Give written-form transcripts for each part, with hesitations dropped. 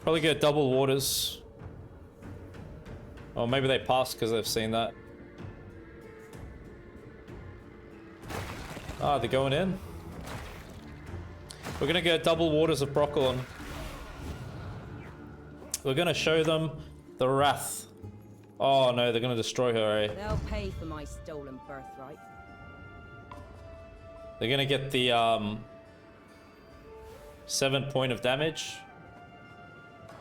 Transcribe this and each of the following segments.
Probably get double waters. Or maybe they passed because they've seen that. Ah, they're going in. We're gonna get double waters of Broccolon. We're gonna show them the wrath. Oh no, they're gonna destroy her, eh? They'll pay for my stolen birthright. They're gonna get the 7 point of damage.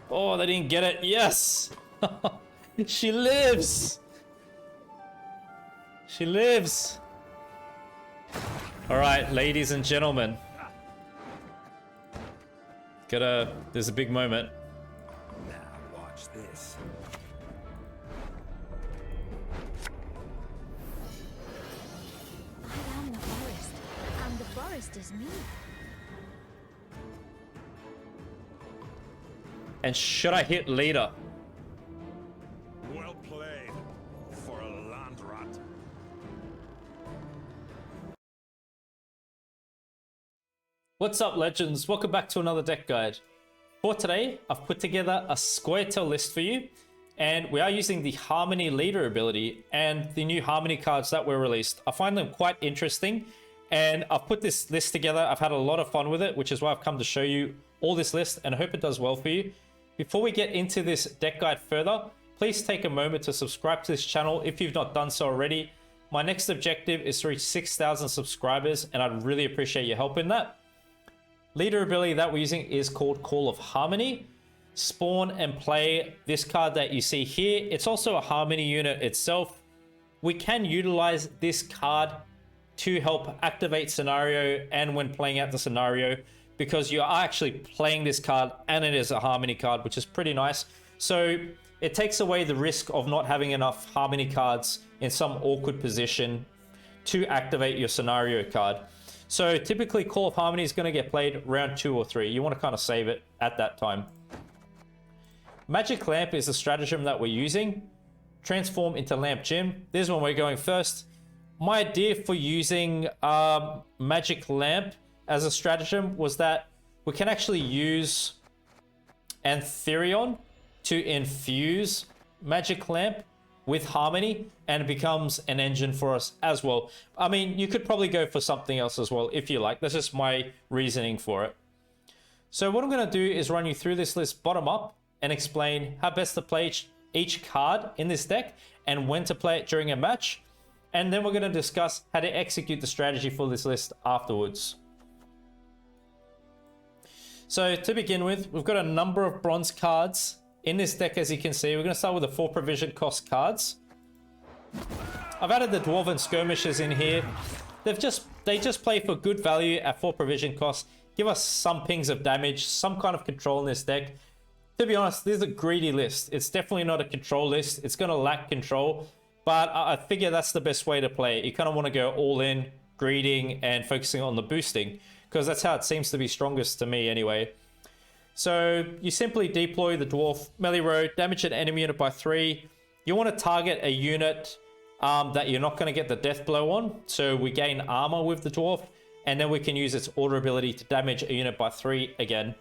Oh, they didn't get it. Yes! She lives! She lives! Alright, ladies and gentlemen. There's a big moment. Now watch this. I am the forest, and the forest is me. And should I hit leader? Well played for a land rat. What's up, legends? Welcome back to another deck guide. For today, I've put together a Scoia'tael list for you, and we are using the Harmony leader ability and the new Harmony cards that were released. I find them quite interesting, and I've put this list together. I've had a lot of fun with it, which is why I've come to show you all this list, and I hope it does well for you. Before we get into this deck guide further, please take a moment to subscribe to this channel if you've not done so already. My next objective is to reach 6,000 subscribers, and I'd really appreciate your help in that. Leader ability that we're using is called Call of Harmony. Spawn and play this card that you see here. It's also a Harmony unit itself. We can utilize this card to help activate scenario and when playing out the scenario, because you are actually playing this card and it is a Harmony card, which is pretty nice. So it takes away the risk of not having enough Harmony cards in some awkward position to activate your scenario card. So typically Call of Harmony is going to get played round 2 or 3. You want to kind of save it at that time. Magic Lamp is the stratagem that we're using. Transform into Lamp Gym. This is when we're going first. My idea for using Magic Lamp as a stratagem was that we can actually use Antherion to infuse Magic Lamp with Harmony, and it becomes an engine for us as well. I mean, you could probably go for something else as well if you like. That's just my reasoning for it. So what I'm going to do is run you through this list bottom up and explain how best to play each card in this deck and when to play it during a match. And then we're going to discuss how to execute the strategy for this list afterwards. So to begin with, we've got a number of bronze cards in this deck. As you can see, we're going to start with the 4 provision cost cards. I've added the Dwarven Skirmishers in here. They just play for good value at 4 provision cost. Give us some pings of damage, some kind of control in this deck. To be honest, this is a greedy list. It's definitely not a control list. It's going to lack control, but I figure that's the best way to play it. You kind of want to go all in, greeding, and focusing on the boosting, because that's how it seems to be strongest to me anyway. So you simply deploy the Dwarf melee row, damage an enemy unit by 3. You want to target a unit that you're not going to get the death blow on. So we gain armor with the Dwarf, and then we can use its order ability to damage a unit by 3 again.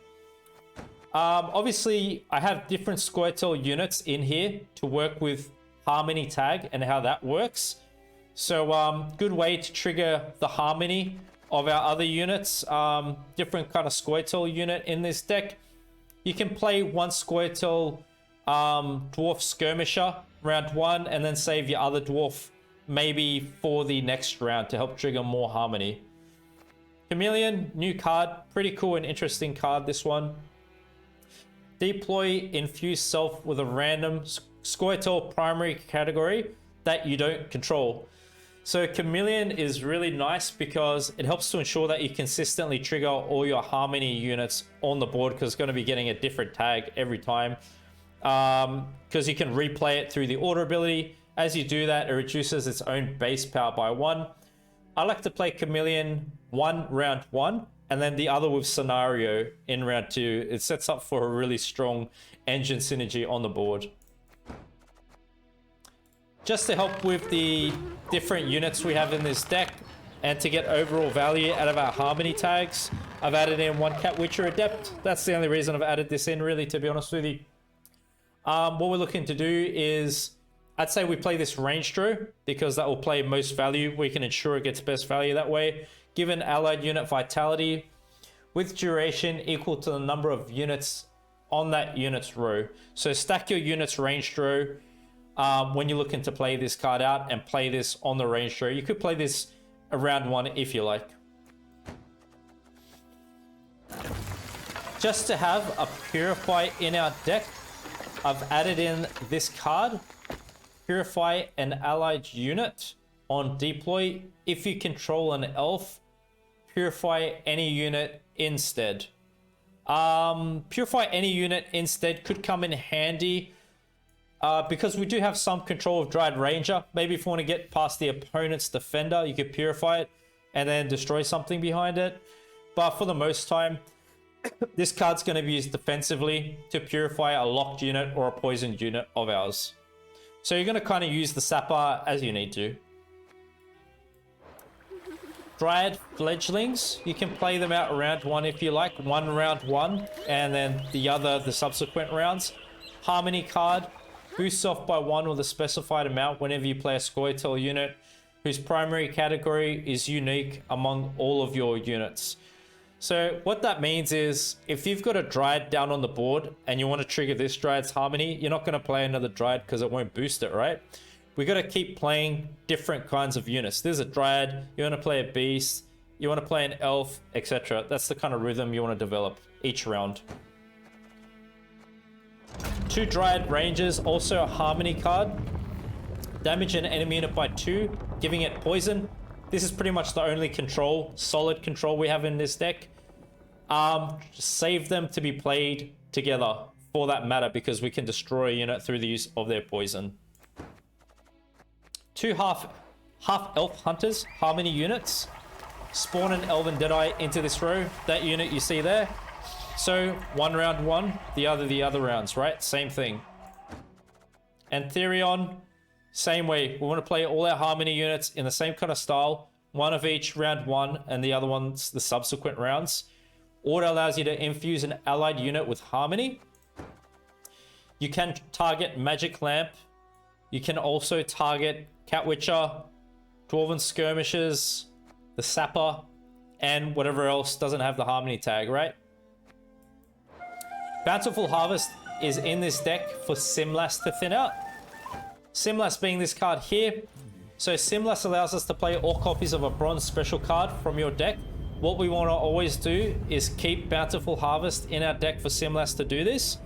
Obviously, I have different Scoia'tael units in here to work with Harmony tag and how that works. So good way to trigger the Harmony of our other units. Different kind of Scoia'tael unit in this deck. You can play one Scoia'tael Dwarf Skirmisher round 1 and then save your other Dwarf maybe for the next round to help trigger more Harmony. Chameleon, new card. Pretty cool and interesting card, this one. Deploy infuse self with a random Scoia'tael primary category that you don't control. So Chameleon is really nice because it helps to ensure that you consistently trigger all your Harmony units on the board, because it's going to be getting a different tag every time. Because you can replay it through the order ability. As you do that, it reduces its own base power by 1. I like to play Chameleon round 1 and then the other with Scenario in round 2. It sets up for a really strong engine synergy on the board. Just to help with the different units we have in this deck, And to get overall value out of our harmony tags, I've added in 1 Cat Witcher Adept. That's the only reason I've added this in, really, to be honest with you. What we're looking to do is, I'd say we play this range draw because that will play most value. We can ensure it gets best value that way. Given allied unit vitality with duration equal to the number of units on that unit's row. So stack your units range draw when you're looking to play this card out and play this on the range draw. You could play this around 1 if you like. Just to have a Purify in our deck, I've added in this card. Purify an allied unit on deploy. If you control an elf, purify any unit instead. Purify any unit instead could come in handy because we do have some control of Dryad Ranger. Maybe if you want to get past the opponent's defender, you could purify it and then destroy something behind it. But for the most time, this card's going to be used defensively to purify a locked unit or a poisoned unit of ours. So you're going to kind of use the Sapper as you need to. Dryad Fledglings, you can play them out round 1 if you like. 1 round 1 and then the subsequent rounds. Harmony card boosts off by 1 or the specified amount whenever you play a Scoia'tael unit whose primary category is unique among all of your units. So what that means is if you've got a Dryad down on the board and you want to trigger this Dryad's Harmony, you're not going to play another Dryad because it won't boost it, right? We got to keep playing different kinds of units. There's a Dryad, you want to play a Beast, you want to play an Elf, etc. That's the kind of rhythm you want to develop each round. 2 Dryad Rangers, also a Harmony card. Damage an enemy unit by 2, giving it poison. This is pretty much the only solid control we have in this deck. Save them to be played together for that matter because we can destroy a unit through the use of their poison. 2 half elf hunters, Harmony units. Spawn an Elven Deadeye into this row. That unit you see there. So 1 round 1, the other rounds, right? Same thing. And Therion, same way. We want to play all our Harmony units in the same kind of style. 1 of each round 1 and the other ones the subsequent rounds. Order allows you to infuse an allied unit with Harmony. You can target Magic Lamp. You can also target Cat Witcher, Dwarven Skirmishers, the Sapper, and whatever else doesn't have the Harmony tag, right? Bountiful Harvest is in this deck for Simlas to thin out. Simlas being this card here. So Simlas allows us to play all copies of a bronze special card from your deck. What we want to always do is keep Bountiful Harvest in our deck for Simlas to do this.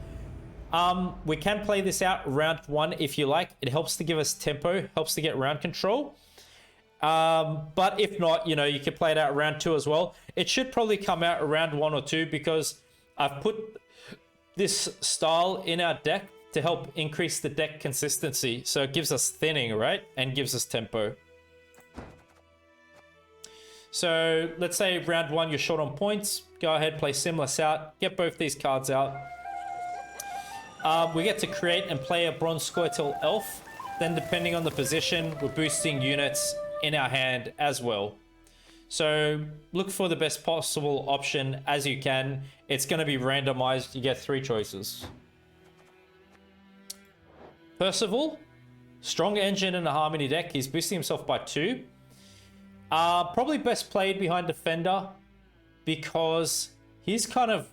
We can play this out round 1 if you like. It helps to give us tempo, helps to get round control. But if not, you can play it out round 2 as well. It should probably come out around 1 or 2 because I've put this style in our deck to help increase the deck consistency. So it gives us thinning, right? And gives us tempo. So let's say round 1 you're short on points. Go ahead, play Simlas out. Get both these cards out. We get to create and play a Bronze Scoia'tael Elf. Then depending on the position, we're boosting units in our hand as well. So look for the best possible option as you can. It's going to be randomized. You get 3 choices. Percival, strong engine in a Harmony deck. He's boosting himself by 2. Probably best played behind Defender because he's kind of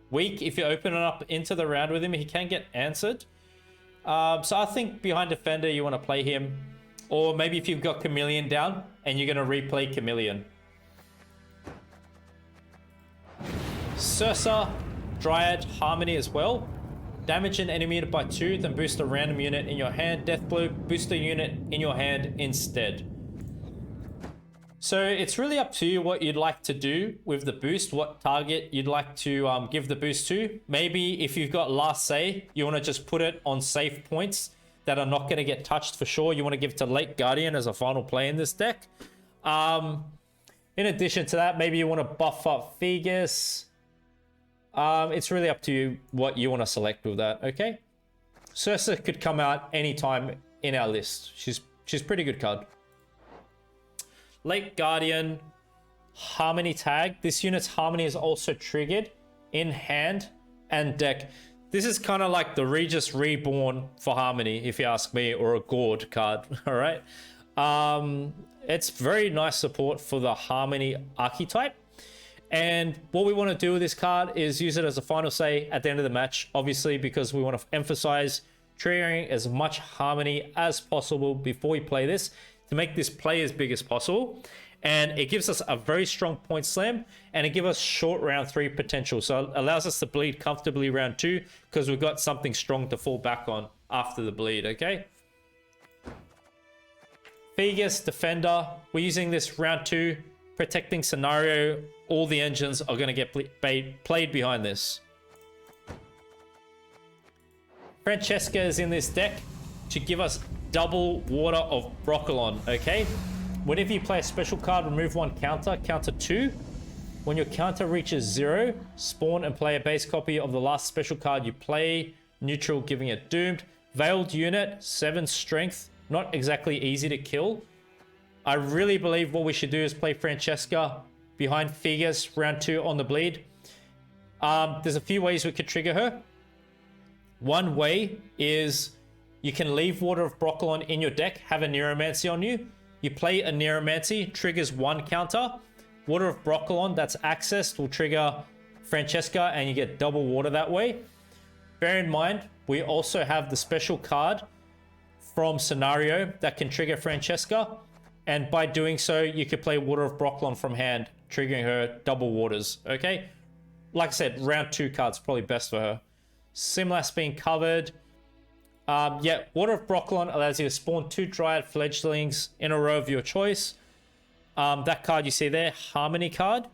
weak. If you open it up into the round with him, he can get answered. So I think behind Defender, you want to play him. Or maybe if you've got Chameleon down and you're going to replay Chameleon. Sursa, Dryad, Harmony as well. Damage an enemy unit by 2, then boost a random unit in your hand. Deathblow, boost a unit in your hand instead. So it's really up to you what you'd like to do with the boost, what target you'd like to give the boost to. Maybe if you've got Last Say, you want to just put it on safe points that are not going to get touched for sure. You want to give it to Late Guardian as a final play in this deck. In addition to that, maybe you want to buff up Fegus. It's really up to you what you want to select with that, okay? Sursa could come out anytime in our list. She's pretty good card. Late Guardian, Harmony tag. This unit's Harmony is also triggered in hand and deck. This is kind of like the Regis Reborn for Harmony, if you ask me, or a Gord card, all right? It's very nice support for the Harmony archetype. And what we want to do with this card is use it as a final say at the end of the match, obviously, because we want to emphasize triggering as much Harmony as possible before we play this to make this play as big as possible. And it gives us a very strong point slam, and it gives us short round 3 potential. So it allows us to bleed comfortably round 2 because we've got something strong to fall back on after the bleed, okay? Fegus, Defender. We're using this round 2, protecting scenario. All the engines are going to get played behind this. Francesca is in this deck to give us double Water of Broccolon, okay? Whenever you play a special card, remove 1 counter, counter 2. When your counter reaches 0, spawn and play a base copy of the last special card you play, neutral, giving it doomed. Veiled unit, 7 strength, not exactly easy to kill. I really believe what we should do is play Francesca behind Fegus, round 2 on the bleed. There's a few ways we could trigger her. One way is you can leave Water of Broccolon in your deck, have a Neuromancy on you. You play a Neuromancy, triggers 1 counter. Water of Broccolon that's accessed will trigger Francesca, and you get double water that way. Bear in mind, we also have the special card from Scenario that can trigger Francesca. And by doing so, you could play Water of Broccolon from hand, triggering her double waters, okay? Like I said, round 2 cards probably best for her. Simlas being covered. Yeah, Water of Broccolon allows you to spawn 2 Dryad Fledglings in a row of your choice. That card you see there, Harmony card.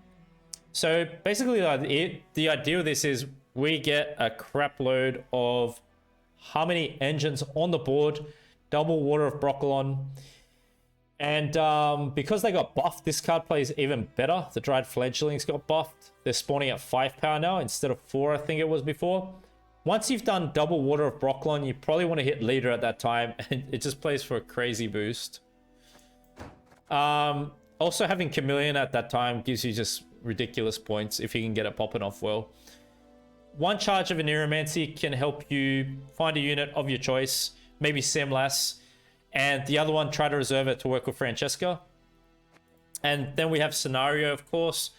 So basically the idea of this is we get a crap load of Harmony engines on the board, double Water of Broccolon. And because they got buffed, this card plays even better. The Dryad Fledglings got buffed. They're spawning at 5 power now instead of 4, I think it was before. Once you've done double Water of Broccolon, you probably want to hit leader at that time, and it just plays for a crazy boost. Also having Chameleon at that time gives you just ridiculous points if you can get it popping off well. 1 charge of a Neuromancy can help you find a unit of your choice, maybe Simlas, and the other one try to reserve it to work with Francesca. And then we have Scenario, of course.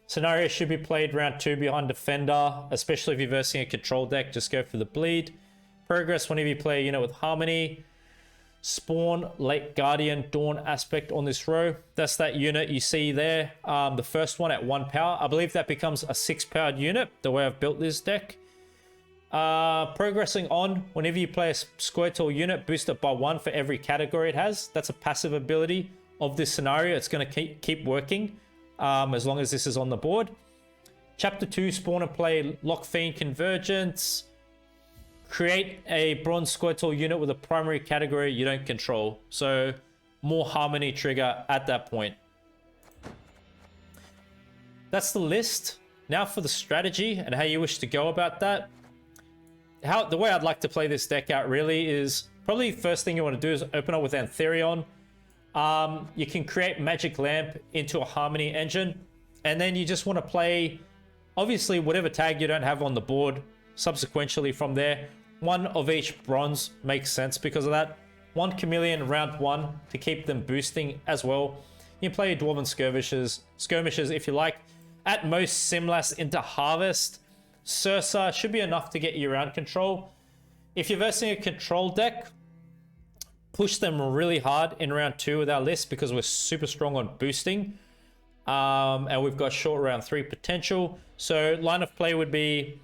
Scenario should be played round 2 behind Defender, especially if you're versing a control deck, just go for the bleed. Progress whenever you play a unit with Harmony. Spawn, Late Guardian, Dawn aspect on this row. That's that unit you see there. The first one at 1 power. I believe that becomes a 6 powered unit, the way I've built this deck. Progressing on, whenever you play a Scoia'tael unit, boost it by 1 for every category it has. That's a passive ability of this scenario. It's going to keep working. As long as this is on the board. Chapter 2, spawn and play Lock Fiend Convergence. Create a Bronze Scoia'tael unit with a primary category you don't control. So more Harmony trigger at that point. That's the list. Now for the strategy and how you wish to go about that. The way I'd like to play this deck out really is probably first thing you want to do is open up with Antherion. You can create Magic Lamp into a Harmony engine, and then you just want to play, obviously, whatever tag you don't have on the board subsequently from there. 1 of each bronze makes sense because of that. 1 Chameleon round 1 to keep them boosting as well. You can play your Dwarven Skirmishers if you like. At most, Simlas into Harvest. Sursa should be enough to get you around control. If you're versing a control deck, push them really hard in round 2 with our list because we're super strong on boosting. And we've got short round 3 potential. So line of play would be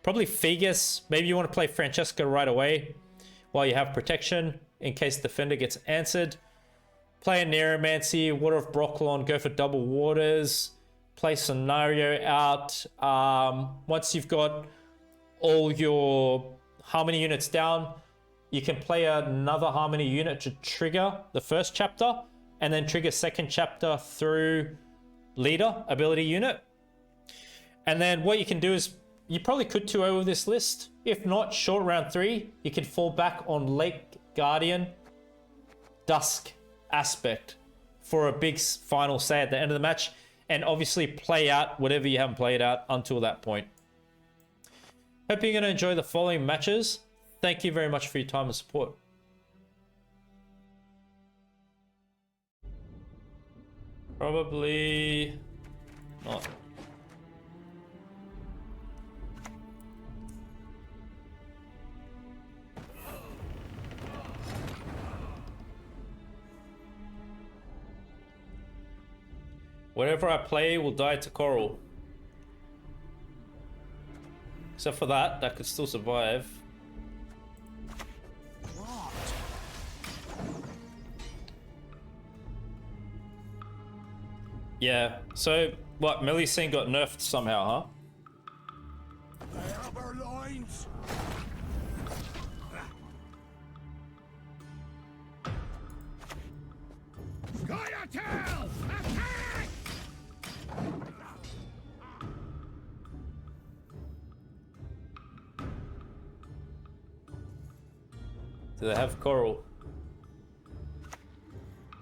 probably Fegus. Maybe you want to play Francesca right away while you have protection in case Defender gets answered. Play a Neuromancy, Water of Broccolon, go for double waters. Play Scenario out. Once you've got all your Harmony units down, you can play another Harmony unit to trigger the first chapter, and then trigger second chapter through leader ability unit. And then what you can do is, you probably could 2-0 with this list. If not, short round 3, you can fall back on Late Guardian, Dusk aspect for a big final say at the end of the match, and obviously play out whatever you haven't played out until that point. Hope you're going to enjoy the following matches. Thank you very much for your time and support. Probably not. Whatever I play will die to coral. Except for that, that could still survive. Yeah, so what, Melusine got nerfed somehow, huh? They have our lines. Scoia'tael! Attack! Do they have coral?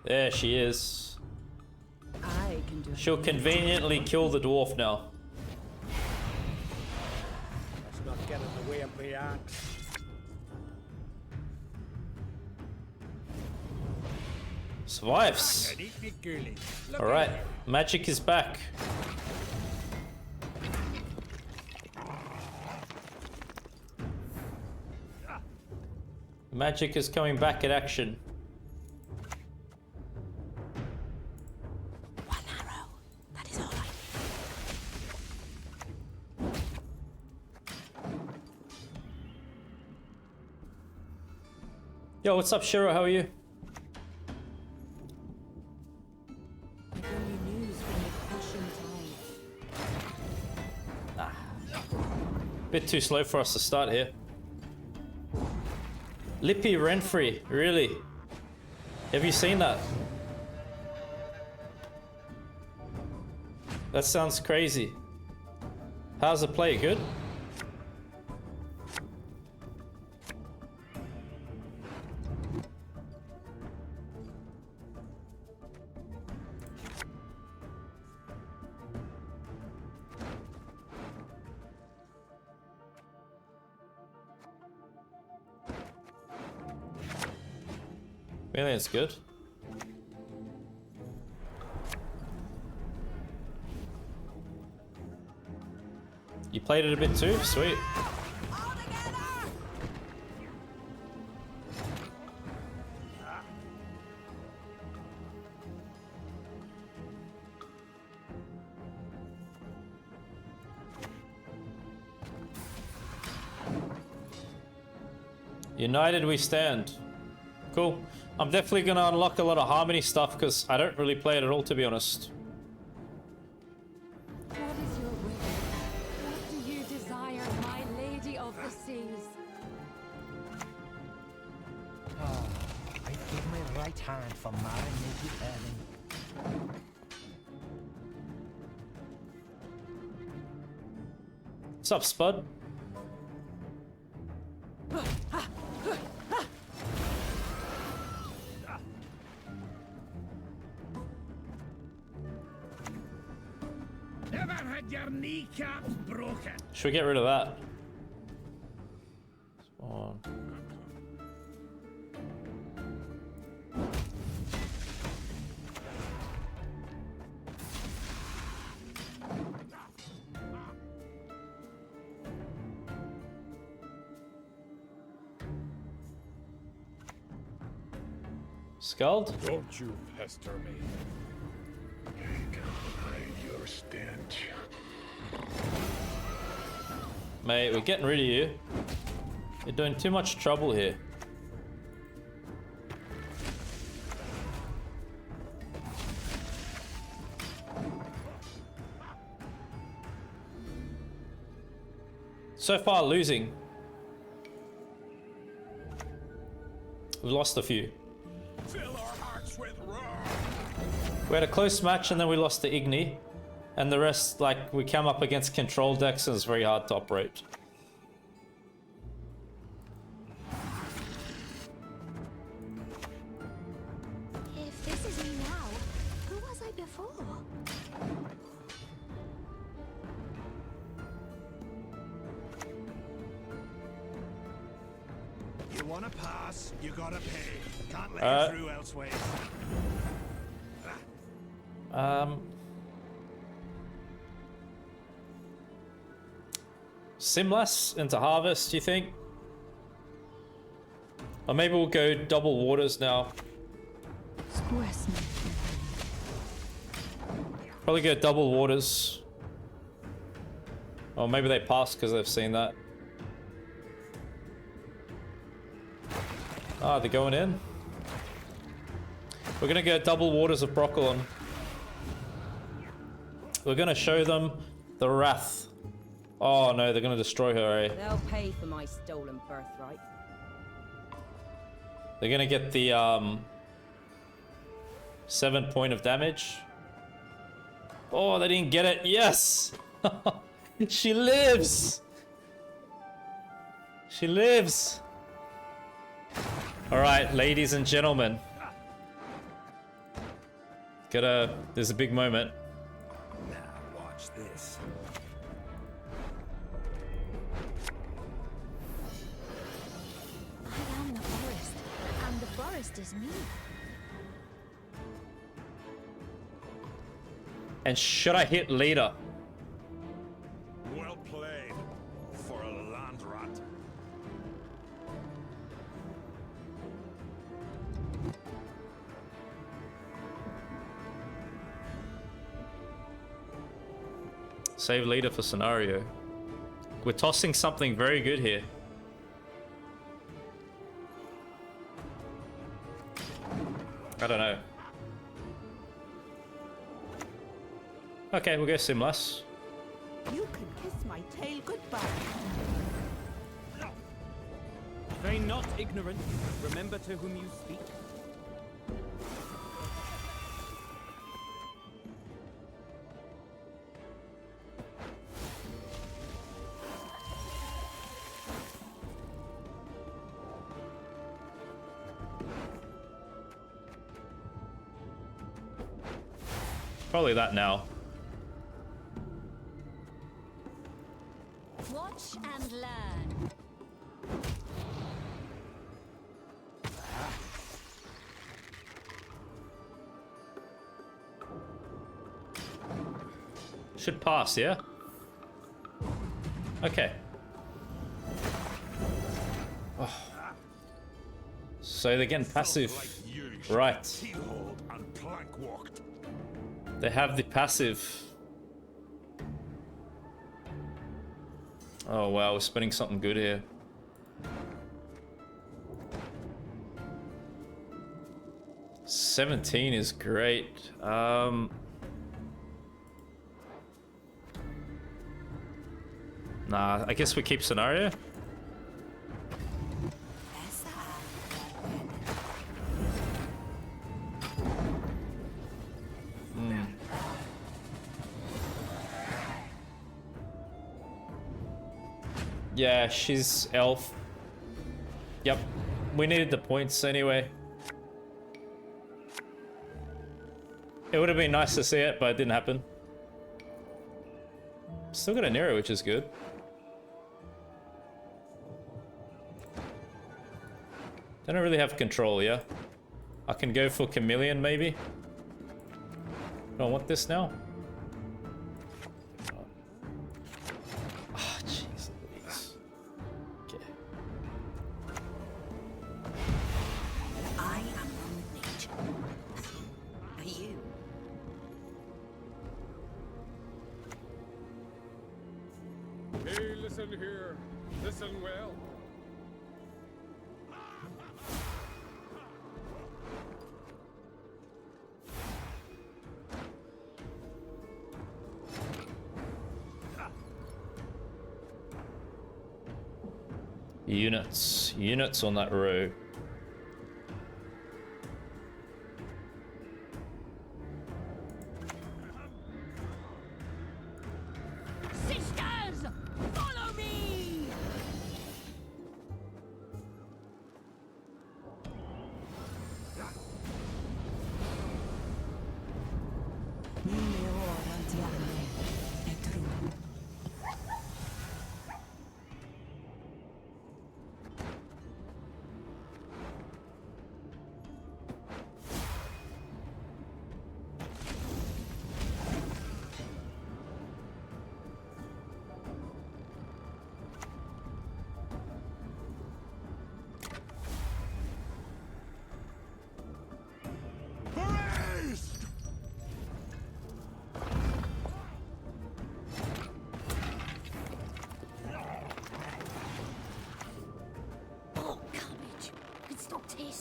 There she is. I can do it. She'll conveniently kill the dwarf now. Let's not get in the way of the axe. Survives. Alright, magic is back. Magic is coming back in action. One arrow. That is all I need. Yo, what's up, Shiro? How are you? Bit too slow for us to start here. Lippy Renfrey, really? Have you seen that? That sounds crazy. How's the play? Good? Really, it's good. You played it a bit too? Sweet. United we stand. Cool. I'm definitely going to unlock a lot of Harmony stuff because I don't really play it at all, to be honest. What is your will? What do you desire, my lady of the seas? I give my right hand for my naked Ellen. What's up, Spud? Never had your kneecaps broken. Should we get rid of that? Spawn. Scald? Don't you pester me. I can hide your stench. Mate, we're getting rid of you. You're doing too much trouble here. So far, losing. We've lost a few. Fill our hearts with roar. We had a close match and then we lost to Igni. And the rest, like, we came up against control decks and it's very hard to operate. If this is me now, wanna pass, you gotta pay. Can't let you through elsewhere. Simless into harvest, do you think? Or maybe we'll go double waters now. Probably go double waters. Or maybe they pass because they've seen that. Ah, they're going in. We're gonna go double waters of Broccolon. We're gonna show them the wrath. Oh no, they're gonna destroy her, eh? They'll pay for my stolen birthright. They're gonna get the 7 point of damage. Oh, they didn't get it. Yes! She lives! She lives! Alright, ladies and gentlemen. There's a big moment. Now watch this. I am the forest, and the forest is me. And should I hit leader? Well played for a land rat. Save leader for scenario. We're tossing something very good here. I don't know. Okay, we'll go Simless. You can kiss my tail goodbye. Feign not ignorant. Remember to whom you speak. Probably that now. Watch and learn. Should pass, yeah? Okay. Oh. So they're getting passive. Right. Keelhauled and plank walked. They have the passive. Oh wow, we're spinning something good here. $17 is great. Nah, I guess we keep scenario. Yeah, she's elf. Yep. We needed the points anyway. It would have been nice to see it, but it didn't happen. Still got an arrow, which is good. Don't really have control, yeah? I can go for chameleon, maybe? Don't want this now? Ah, jeez Louise. Okay. I am from nature. Are you? Hey, listen here. Listen well. Units on that row. Sisters, follow me!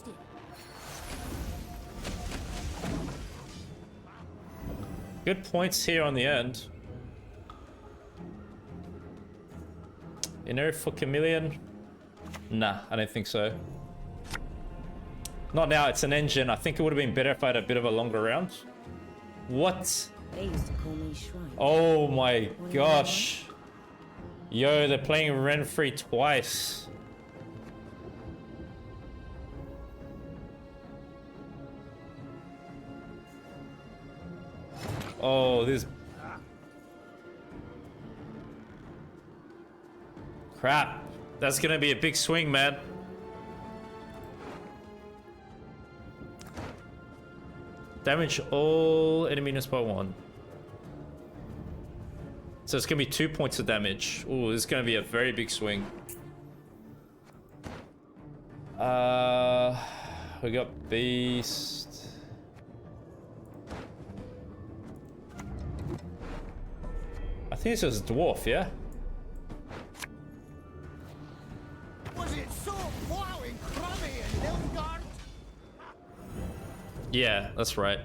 wasted. Good points here on the end. Inert for chameleon? Nah, I don't think so. Not now, it's an engine. I think it would have been better if I had a bit of a longer round. What? They used to call me Shrine. Oh my gosh. Yo, they're playing Renfrey twice. Oh, this... Crap. That's gonna be a big swing, man. Damage all enemy units by 1. So it's gonna be 2 points of damage. Ooh, this is gonna be a very big swing. We got Beast. I think this was Dwarf, yeah? Was it so plowing crummy in Nilfgaard? Yeah, that's right.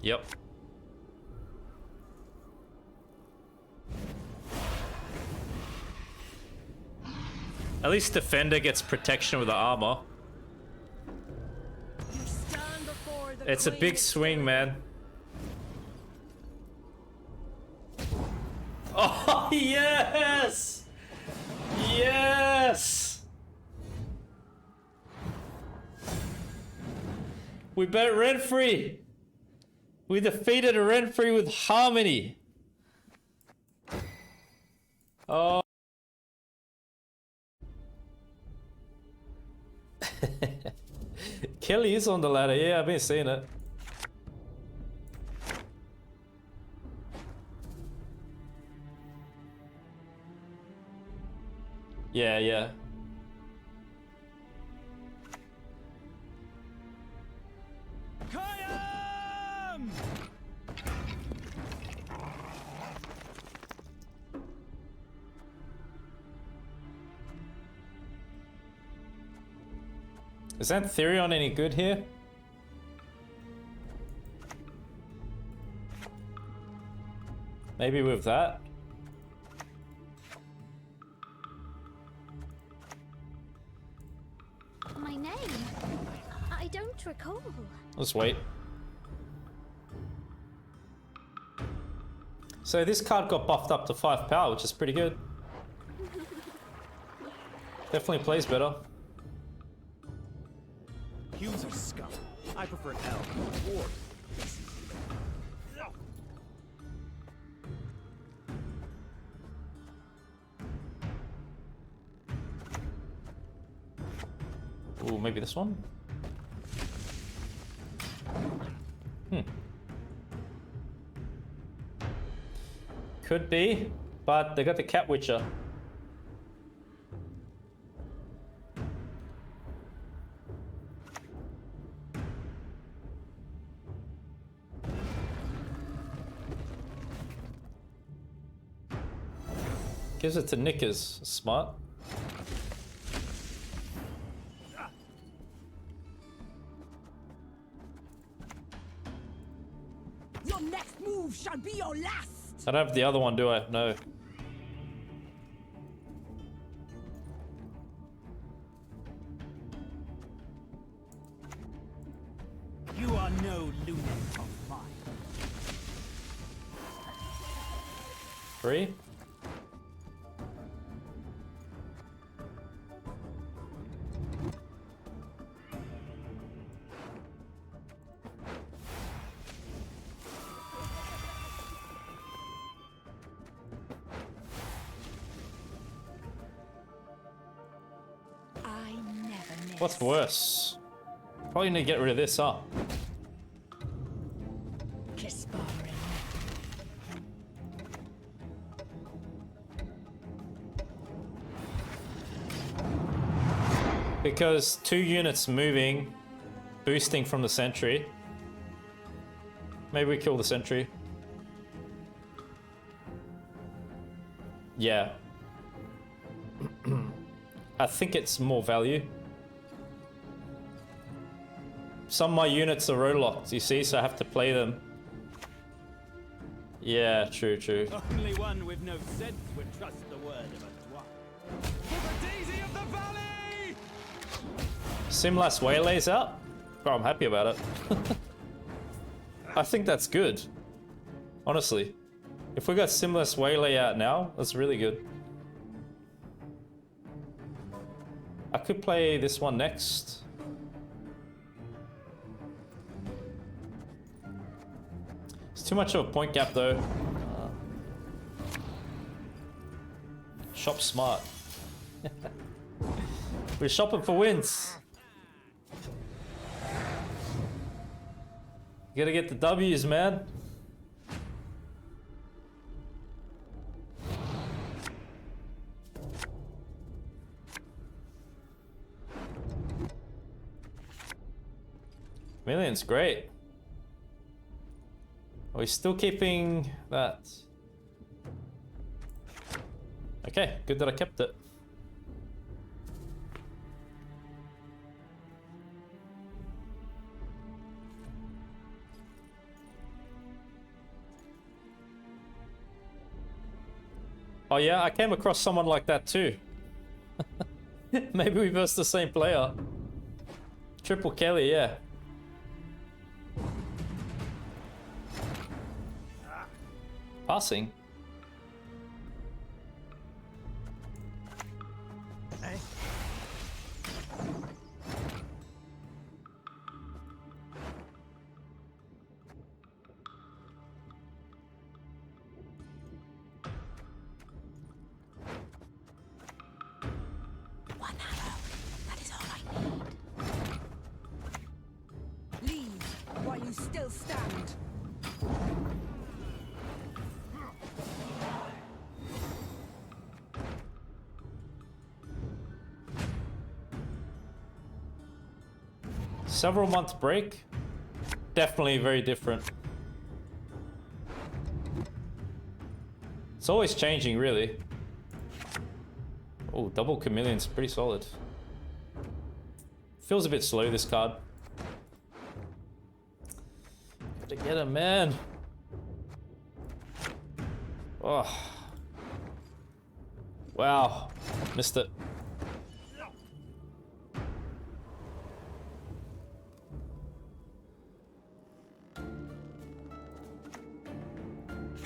Yep. At least Defender gets protection with the armor. You stand before the It's a queen big of swing, Skellige. man. Oh, yes! Yes! We bet Renfrey! We defeated Renfrey with harmony! Oh. Kelly is on the ladder, yeah, I've been seeing it. Yeah, yeah. Kayam! Is Antherion any good here? Maybe with that? My name? I don't recall. Let's wait. So this card got buffed up to 5 power, which is pretty good. Definitely plays better. Hughes are scum. I prefer L or Ooh, maybe this one? Could be, but they got the Cat Witcher. Gives it to Knickers. Smart. Your next move shall be your last. I don't have the other one, do I? No. you are no lunatic of mine. 3. I never miss. What's worse? Probably need to get rid of this, huh? Kisparin. Because 2 units moving, boosting from the sentry. Maybe we kill the sentry. Yeah. I think it's more value. some of my units are row locked, you see, so I have to play them. Yeah, true. Only one with no sense would trust the word of a dwarf. For the daisy of the valley! Simlas Waylay's out? Bro, I'm happy about it. I think that's good. Honestly. If we got Simlas Waylay out now, that's really good. I could play this one next. It's too much of a point gap though. Shop smart. We're shopping for wins. You gotta get the W's, man. Million's great. Are we still keeping that? Okay, good that I kept it. Oh yeah, I came across someone like that too. Maybe we versed the same player. Triple Kelly, yeah. Passing. Eh? One arrow. That is all I need. Leave while you still stand. Several month break. Definitely very different. It's always changing, really. Oh, double chameleon's pretty solid. Feels a bit slow, this card. Gotta get him, man. Oh. Wow. Missed it.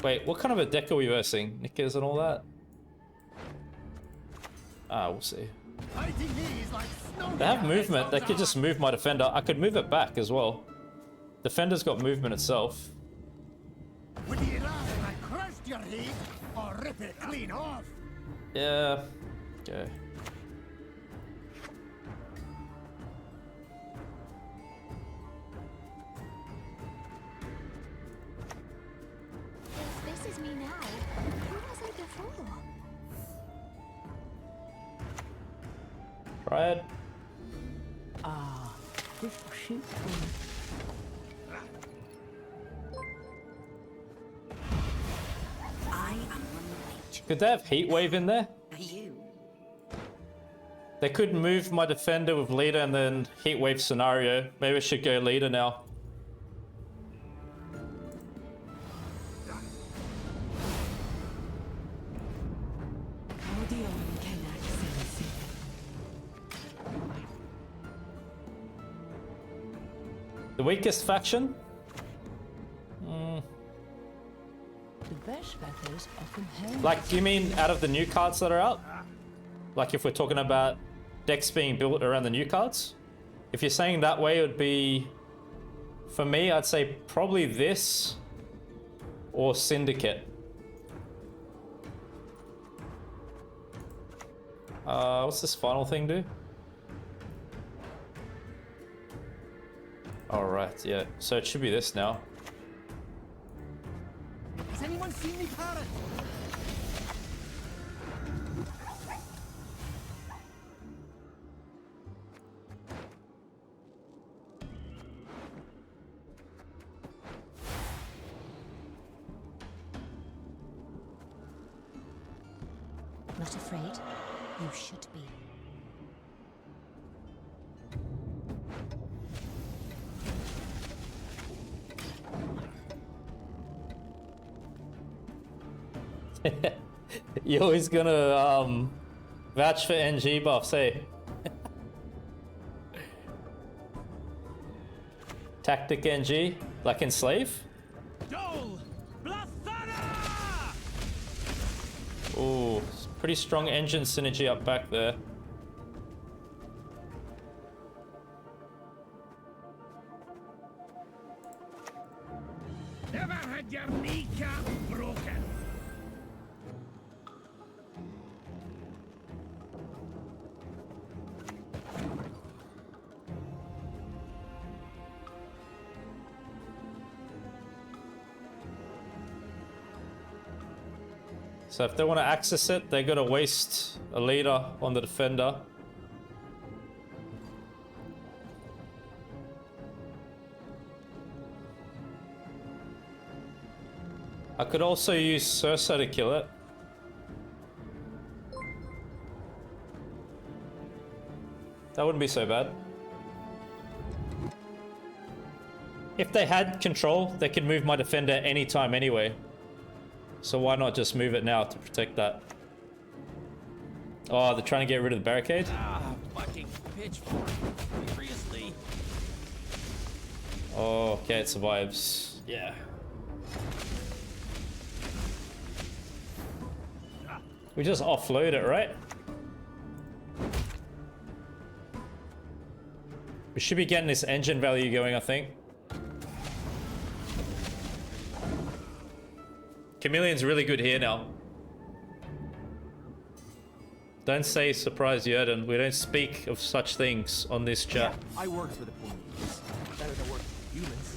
Wait, what kind of a deck are we versing? Knickers and all that? Ah, we'll see. They have movement. They could just move my defender. I could move it back as well. Defender's got movement itself. Would you rather I crushed your head or rip it clean off? Yeah. Okay. If this is me now, who was I before? Try it. Ah, this shoot me. I am unleashed. Could they have heat wave in there? You. They could move my defender with leader and then heat wave scenario. Maybe I should go leader now. The weakest faction? The best feathers often hang. Like, you mean out of the new cards that are out? Like if we're talking about decks being built around the new cards? If you're saying that way, it would be... For me, I'd say probably this or Syndicate. What's this final thing do? Alright, yeah. So it should be this now. Has anyone seen me parrot? Not afraid? You should be. You're always gonna vouch for NG buffs, hey? Tactic NG, like Enslave? Dole! Blathana! Ooh, pretty strong engine synergy up back there. Never had your kneecap broken. So if they want to access it, they gotta waste a leader on the defender. I could also use Scoia'tael to kill it. That wouldn't be so bad. If they had control, they could move my defender anytime anyway. So why not just move it now to protect that? Oh, they're trying to get rid of the barricade? Ah, fucking pitchfork. Seriously? Oh, okay, it survives. Yeah. We just offload it, right? We should be getting this engine value going, I think. Chameleon's really good here now. Don't say surprise, Yerden. We don't speak of such things on this chat. I worked for the police. Better than work for humans.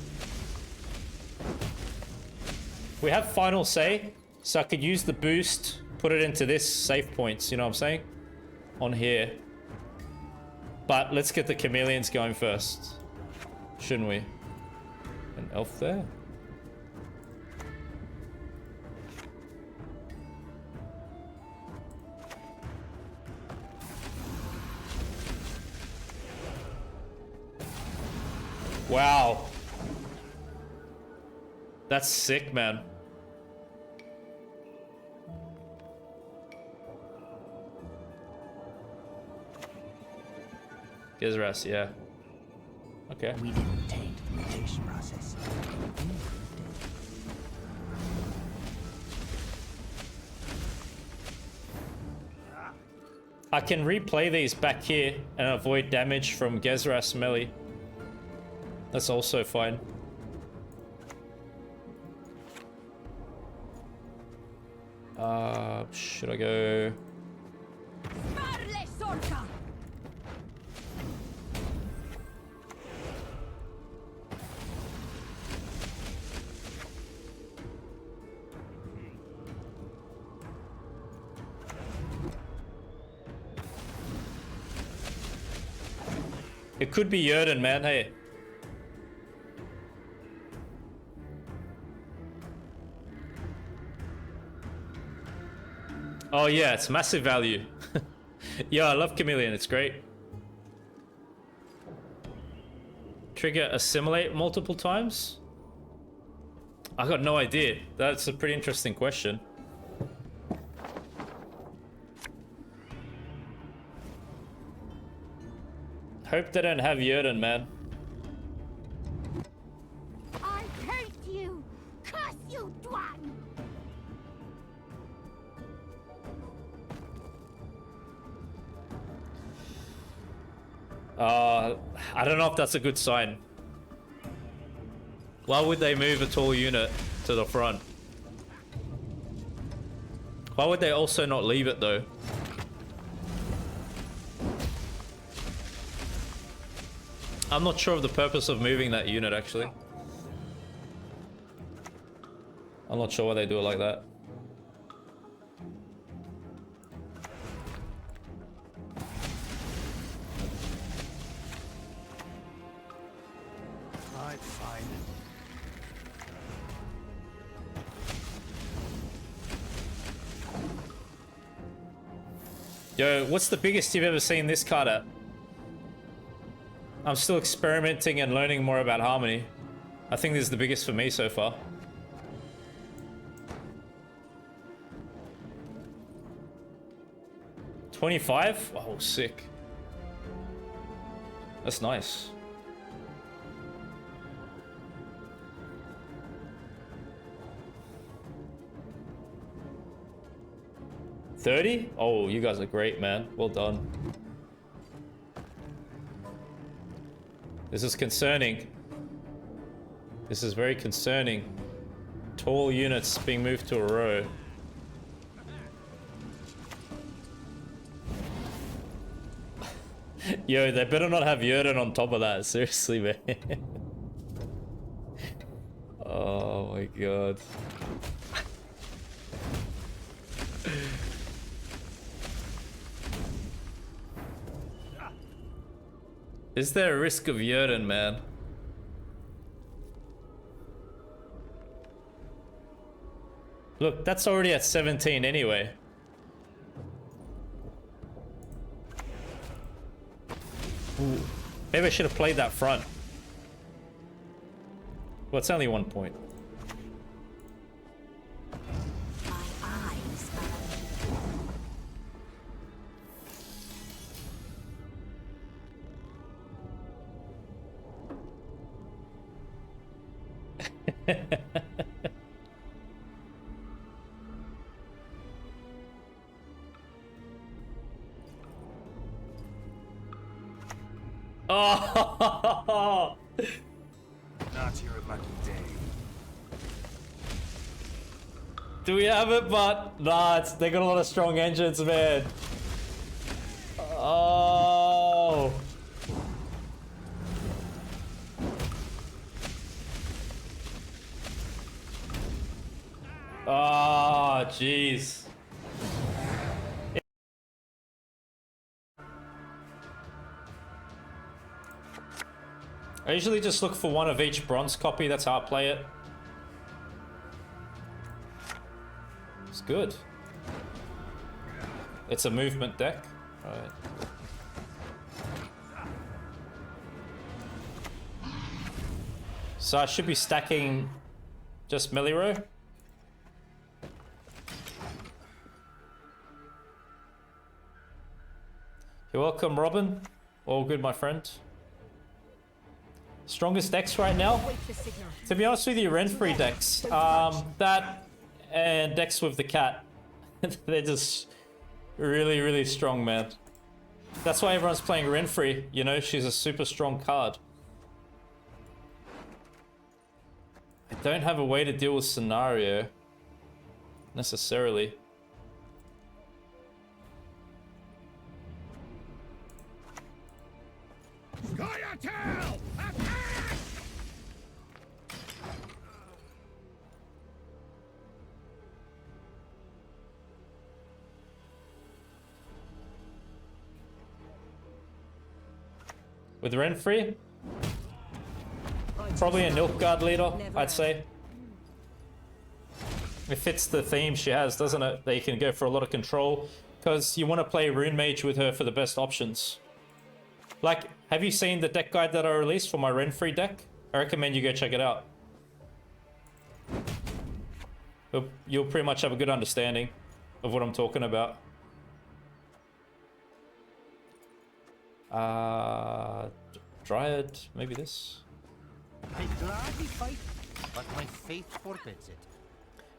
We have final say, so I could use the boost, put it into this save points, you know what I'm saying? On here. But let's get the chameleons going first. Shouldn't we? An elf there? Wow. That's sick, man. Gizras, yeah. Okay. We didn't taint the mutation process. I can replay these back here and avoid damage from Gezras melee. That's also fine. Should I go? It could be Yerden, man, hey. Oh yeah, it's massive value. Yeah, I love Chameleon, it's great. Trigger assimilate multiple times? I got no idea. That's a pretty interesting question. Hope they don't have Yerden, man. I hate you! Curse you, Dwan! I don't know if that's a good sign. Why would they move a tall unit to the front? Why would they also not leave it though? I'm not sure of the purpose of moving that unit actually. I'm not sure why they do it like that. Alright, fine. Yo, what's the biggest you've ever seen this card at? I'm still experimenting and learning more about Harmony. I think this is the biggest for me so far. 25? Oh, sick. That's nice. $30? Oh, you guys are great, man. Well done. This is concerning. This is very concerning. Tall units being moved to a row. Yo, they better not have Ursine on top of that. Seriously, man. Oh my god. Is there a risk of Ursine, man? Look, that's already at 17 anyway. Ooh. Maybe I should have played that front. Well, it's only 1 point. Oh! Not your lucky day. Do we have it? But nah, they got a lot of strong engines, man. Oh! Oh, jeez. I usually just look for one of each bronze copy. That's how I play it. It's good. It's a movement deck. Right. So I should be stacking just melee row. You're welcome, Robin. All good, my friend. Strongest decks right now? To be honest with you, Renfrey decks. That and decks with the cat. They're just really, really strong, man. That's why everyone's playing Renfrey. You know, she's a super strong card. I don't have a way to deal with scenario. Necessarily. Scoia'tael! With Renfrey? Probably a Nilfgaard leader, I'd say. It fits the theme she has, doesn't it? That you can go for a lot of control. Because you want to play Rune Mage with her for the best options. Like, have you seen the deck guide that I released for my Renfrey deck? I recommend you go check it out. You'll pretty much have a good understanding of what I'm talking about. Dryad, maybe this? I'd gladly fight, but my fate forbids it.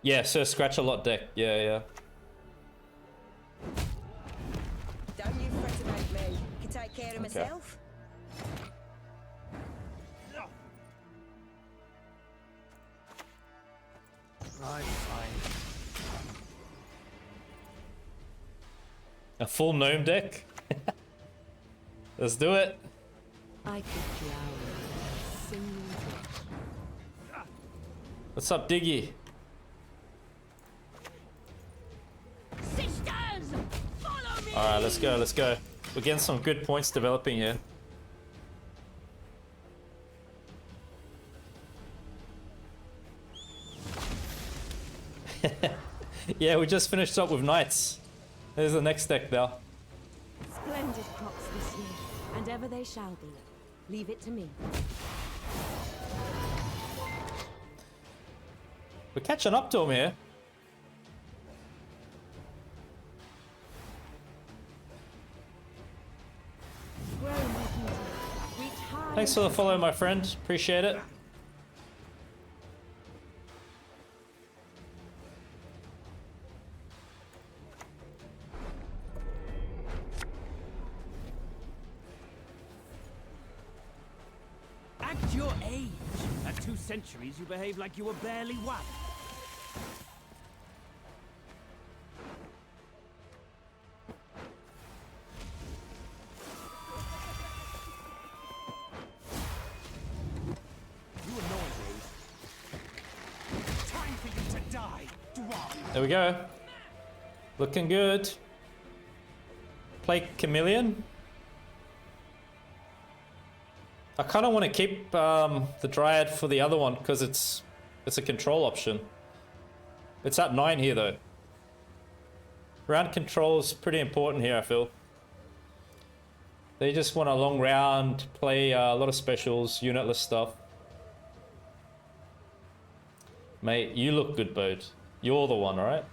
Yeah, Sir Scratch-A-Lot deck. Yeah, yeah. Don't you fret about me. Can take care of myself. Right, fine. A full gnome deck? Let's do it. I could drown in a single drop. What's up, Diggy? Sisters, follow me. Alright, let's go, let's go. We're getting some good points developing here. Yeah, we just finished up with Knights. There's the next deck now. Splendid crops this year, and ever they shall be. Leave it to me. We're catching up to him here. Thanks for the follow, my friend. Appreciate it. Act your age. At 2 centuries, you behave like you were barely one. You annoy me. Time for you to die, dwarf. There we go. Looking good. Play Chameleon. I kind of want to keep the Dryad for the other one because it's a control option. It's at 9 here though. Round control is pretty important here, I feel. They just want a long round, play a lot of specials, unitless stuff. Mate, you look good, Bode. You're the one, alright?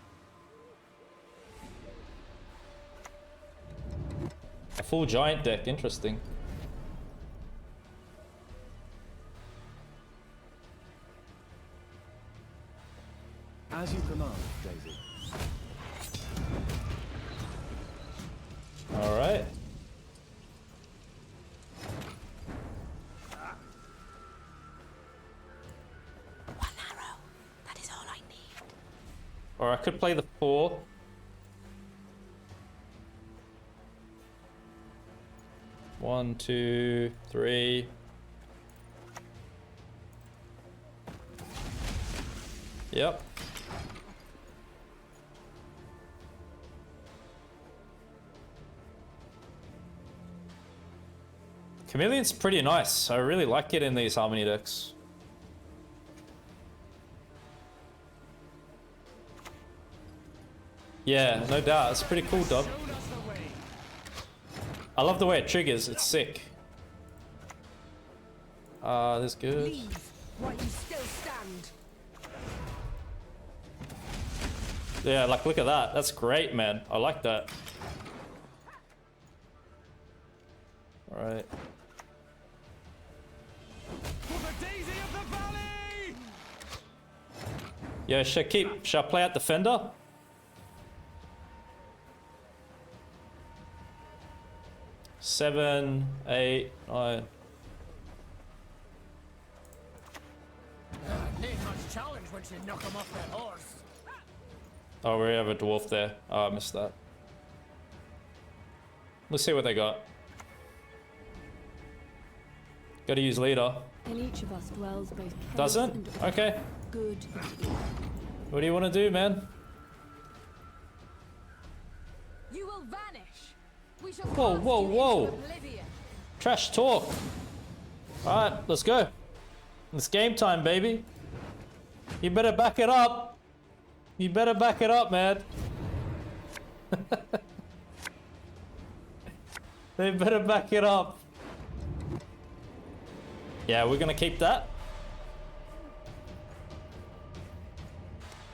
A full giant deck, interesting. As you command, Daisy. Alright. One arrow. That is all I need. Or I could play the 4. One, 2, 3. Yep. Chameleon's pretty nice. I really like it in these Harmony decks. Yeah, no doubt. It's pretty cool, dog. I love the way it triggers. It's sick. This good. Leave while you still stand. Yeah, like look at that. That's great, man. I like that. All right. For the Daisy of the Valley! Yeah, shall I play out Defender? Seven, 8, 9. Need much challenge once you knock them off their horse. Oh, we have a dwarf there. Oh, I missed that. Let's see what they got. Gotta use leader. In each of us dwells both praise Doesn't? and Okay. good and evil. What do you want to do, man? You will vanish. We shall Whoa, cast whoa, you whoa. into oblivion. Trash talk. Alright, let's go. It's game time, baby. You better back it up. You better back it up, man. They better back it up. Yeah, we're gonna keep that.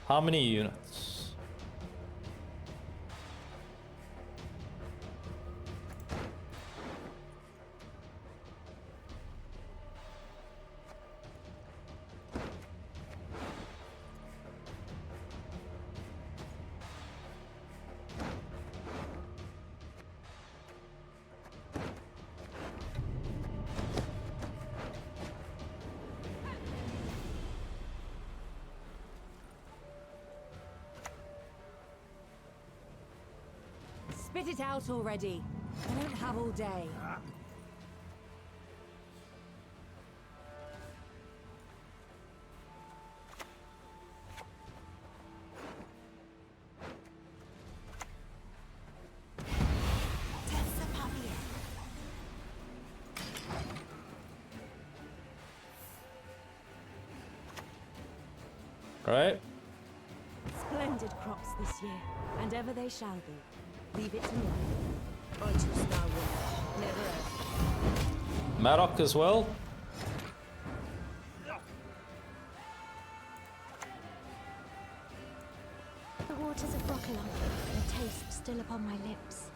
How many units? Spit it out already. I don't have all day. Right? Splendid crops this year, and ever they shall be. Leave it to me. I trust no one. Never have. Maroc as well. The waters of Broccolon, their taste still upon my lips.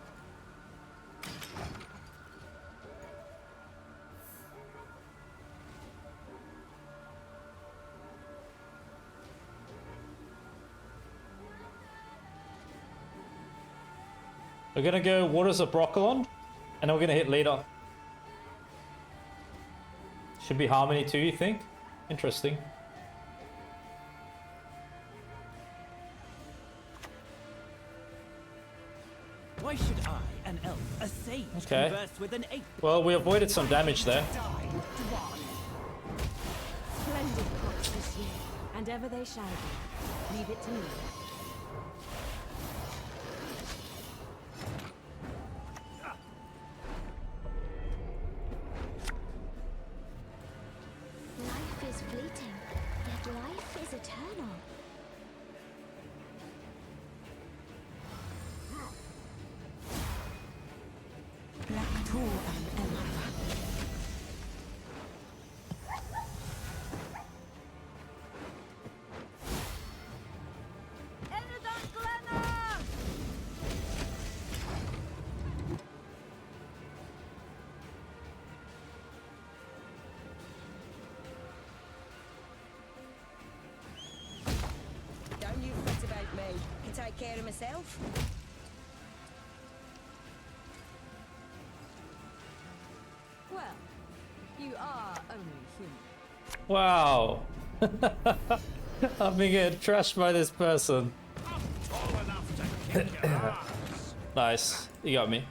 We're gonna go Waters of Broccolon, and then we're gonna hit leader. Should be Harmony too, you think? Interesting. Why should I, an elf, a sage, Okay. converse with an ape? Well, we avoided some damage there. Splendid crops this year, and ever they shall be. Leave it to me. Life is fleeting, yet life is eternal. Don't you fret about me. Can take care of myself. Well, you are only human. Wow. I'm being trashed by this person. Tall enough to kick your ass. Nice. You got me.